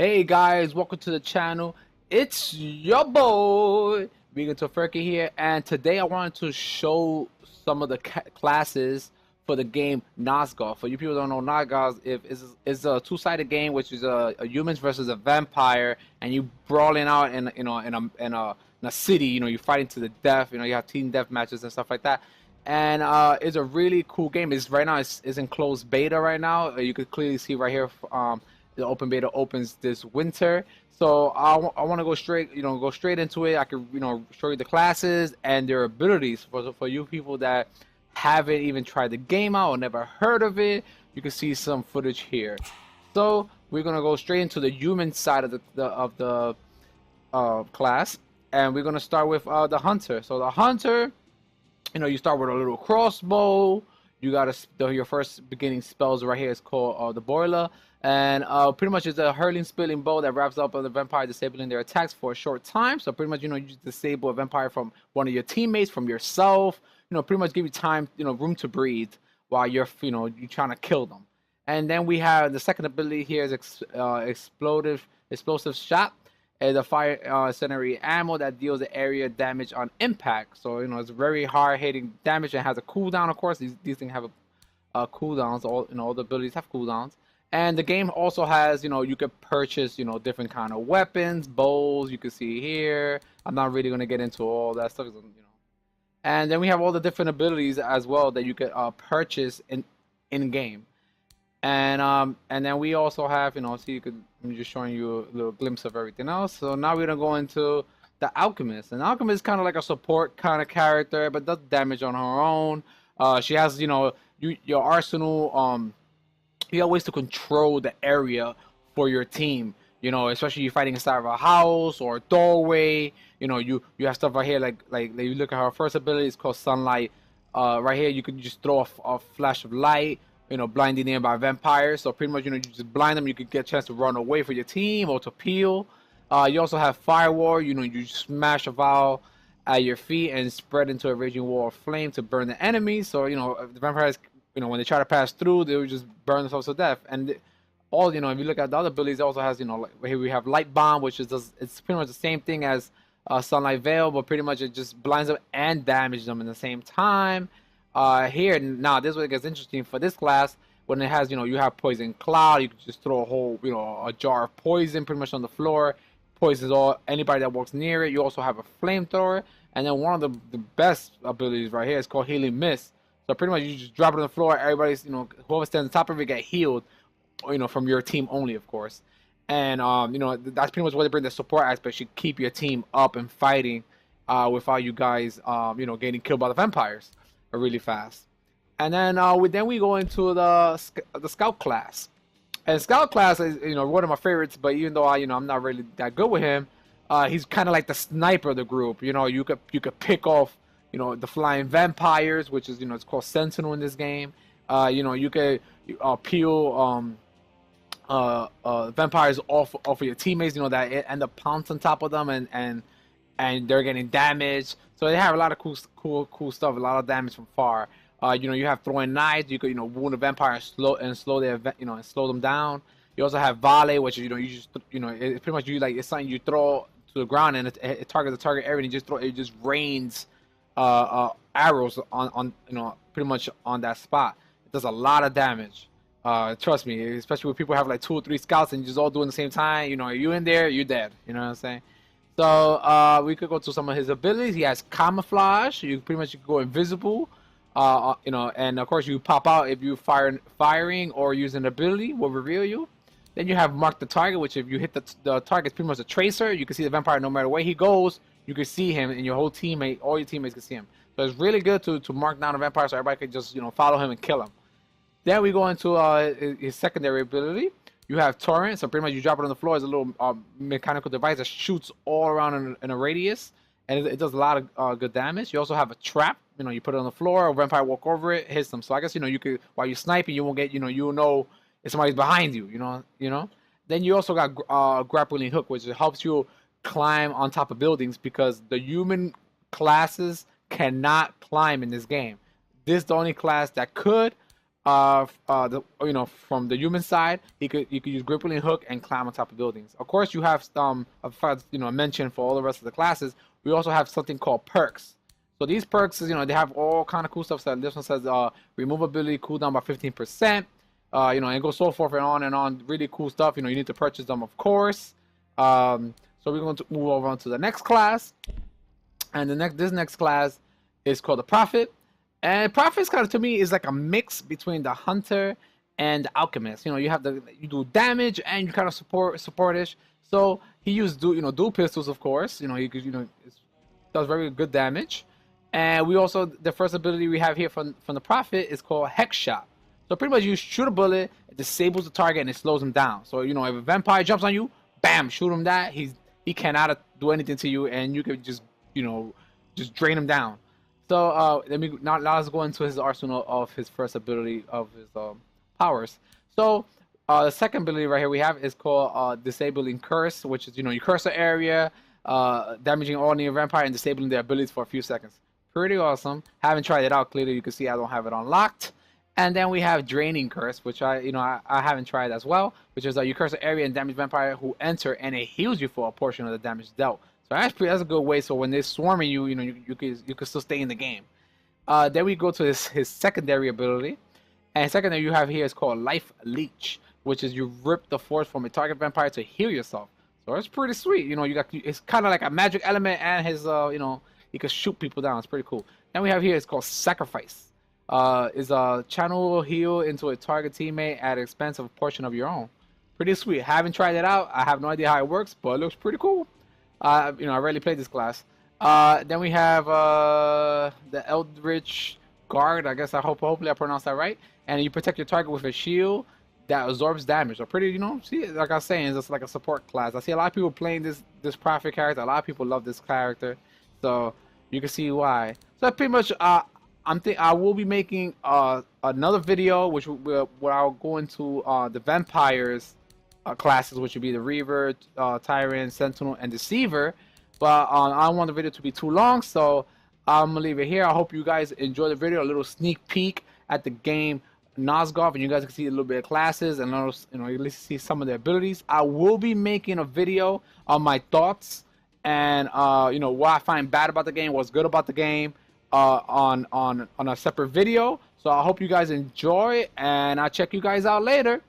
Hey guys, welcome to the channel. It's your boy Vegan Tofurky here, and today I wanted to show some of the classes for the game Nosgoth. For you people who don't know, Nosgoth is a two-sided game, which is a humans versus a vampire, and you brawling out in a city. You're fighting to the death. You have team death matches and stuff like that. And it's a really cool game. It's in closed beta right now. You can clearly see right here. The open beta opens this winter, so I want to go straight into it. I can show you the classes and their abilities for you people that haven't even tried the game out or never heard of it. You can see some footage here. So we're gonna go straight into the human side of the class, and we're gonna start with the hunter. So the hunter, you start with a little crossbow. You got your first beginning spells right here is called the boiler. And pretty much it's a hurling spilling bow that wraps up on the vampire, disabling their attacks for a short time. So pretty much, you just disable a vampire from one of your teammates, from yourself. Pretty much give you time, room to breathe while you're trying to kill them. And then we have the second ability here is explosive shot. Is a fire incendiary ammo that deals the area damage on impact. So it's very hard hitting damage and has a cooldown. Of course, these things have a cooldowns. All the abilities have cooldowns. And the game also has, you could purchase, different kind of weapons, bows. You can see here. I'm not really gonna get into all that stuff, And then we have all the different abilities as well that you could purchase in game. And then we also have, I'm just showing you a little glimpse of everything else. So now we're gonna go into the alchemist. And alchemist is kind of like a support kind of character, but does damage on her own. She has, your arsenal. You have ways to control the area for your team. Especially you fighting inside of a house or a doorway. You have stuff right here like you look at her first ability. It's called sunlight. Right here you can just throw a flash of light. Blinding nearby vampires. So pretty much you just blind them. You could get a chance to run away for your team or to peel. You also have fire war. You smash a vial at your feet and spread into a raging wall of flame to burn the enemy. So the vampires, when they try to pass through, they would just burn themselves to death. And if you look at the other abilities, it also has, like here we have light bomb, which is it's pretty much the same thing as sunlight veil, but pretty much it just blinds them and damages them in the same time. Here now, this is what gets interesting for this class. When it has, you have poison cloud, you can just throw a whole, a jar of poison pretty much on the floor, poisons anybody that walks near it. You also have a flamethrower, and then one of the best abilities right here is called healing mist. So pretty much you just drop it on the floor. Everybody's, whoever stands on top of it get healed, from your team only, of course. And that's pretty much what they bring the support aspect. You keep your team up and fighting, without you guys, getting killed by the vampires really fast. And then we go into the scout class. And scout class is one of my favorites. But even though I'm not really that good with him, he's kind of like the sniper of the group. You could pick off the flying vampires, which is it's called Sentinel in this game. You could peel vampires off of your teammates. That end up pouncing on top of them and they're getting damaged. So they have a lot of cool stuff. A lot of damage from far. You have throwing knives. You could wound a vampire and slow their and slow them down. You also have volley, which is you just it's pretty much it's something you throw to the ground and it targets the target area and it just rains arrows on pretty much on that spot. It does a lot of damage. Trust me, especially when people have like 2 or 3 scouts and you just all doing the same time. You in there, you're dead. You know what I'm saying? So we could go to some of his abilities. He has camouflage. You pretty much go invisible. And of course you pop out if you firing or use an ability will reveal you. Then you have mark the target, which if you hit the target, it's pretty much a tracer. You can see the vampire no matter where he goes. You can see him, and all your teammates can see him. So it's really good to mark down a vampire so everybody can just follow him and kill him. Then we go into his secondary ability. You have torrent, so pretty much you drop it on the floor as a little mechanical device that shoots all around in a radius, and it does a lot of good damage. You also have a trap. You put it on the floor, a vampire walk over it, hits them. So I guess you could, while you're sniping, you won't get if somebody's behind you. Then you also got grappling hook, which helps you climb on top of buildings because the human classes cannot climb in this game. This is the only class that could, from the human side, you could use grappling hook and climb on top of buildings. Of course, you have mentioned for all the rest of the classes. We also have something called perks. So these perks, they have all kind of cool stuff. So this one says remove ability cooldown by 15%. And go so forth and on and on. Really cool stuff. You need to purchase them, of course. So we're going to move over on to the next class, and this next class is called the Prophet. And Prophet kind of, to me, is like a mix between the Hunter and the Alchemist. You do damage and you kind of supportish. So he used dual pistols, of course. It does very good damage. And we also, the first ability we have here from the Prophet is called Hex Shot. So pretty much you shoot a bullet, it disables the target, and it slows him down. So if a vampire jumps on you, bam, shoot him that. He cannot do anything to you, and you can just drain him down. So now let's go into his arsenal of his first ability of his powers. So the second ability right here we have is called Disabling Curse, which is you curse the area, damaging all near vampire and disabling their abilities for a few seconds. Pretty awesome. Haven't tried it out. Clearly, you can see I don't have it unlocked. And then we have Draining Curse, which I haven't tried as well, which is you curse an area and damage vampire who enter, and it heals you for a portion of the damage dealt. So that's a good way. So when they're swarming you, you can still stay in the game. Then we go to his secondary ability, and secondary you have here is called Life Leech, which is you rip the force from a target vampire to heal yourself. So it's pretty sweet. It's kind of like a magic element, and his he can shoot people down. It's pretty cool. Then we have here is called Sacrifice. Is a channel heal into a target teammate at the expense of a portion of your own. Pretty sweet. Haven't tried it out. I have no idea how it works, but it looks pretty cool. I rarely played this class. Then we have the Eldritch Guard. I guess hopefully I pronounced that right. And you protect your target with a shield that absorbs damage. So pretty, see, like I was saying, it's just like a support class. I see a lot of people playing this Prophet character. A lot of people love this character, so you can see why. So pretty much, I will be making another video, where I'll go into the vampires classes, which would be the Reaver, Tyrant, Sentinel, and Deceiver. But I don't want the video to be too long, so I'm gonna leave it here. I hope you guys enjoy the video. A little sneak peek at the game Nosgoth, and you guys can see a little bit of classes and at least see some of the abilities. I will be making a video on my thoughts and what I find bad about the game, what's good about the game. On a separate video. So I hope you guys enjoy, and I'll check you guys out later.